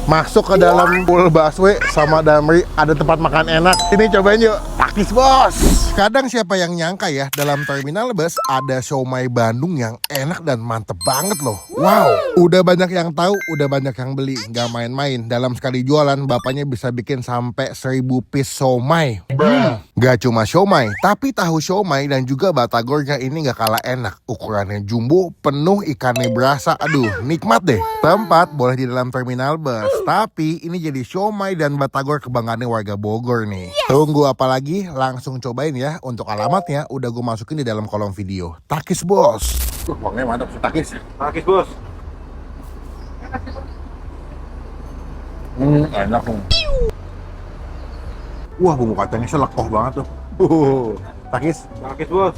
Masuk ke dalam full busway sama Damri ada tempat makan enak. Ini cobain yuk. Takis bos. Kadang siapa yang nyangka ya dalam terminal bus ada siomay Bandung yang enak dan mantep banget loh. Wow, udah banyak yang tahu, udah banyak yang beli. Gak main-main. Dalam sekali jualan bapaknya bisa bikin sampai 1000 piece siomay. Gak cuma siomay, tapi tahu siomay dan juga batagornya ini gak kalah enak. Ukurannya jumbo, penuh ikannya berasa. Aduh, nikmat deh. Tempat boleh di dalam terminal bus, tapi ini jadi siomay dan batagor kebanggaannya warga Bogor nih. Tunggu apa lagi? Langsung cobain ya. Untuk alamatnya udah gue masukin di dalam kolom video. Takis bos. Uangnya mantap sih Takis. Takis bos. Enak dong. Wah, bumbu kacangnya selekoh banget tuh. Takis. Takis bos.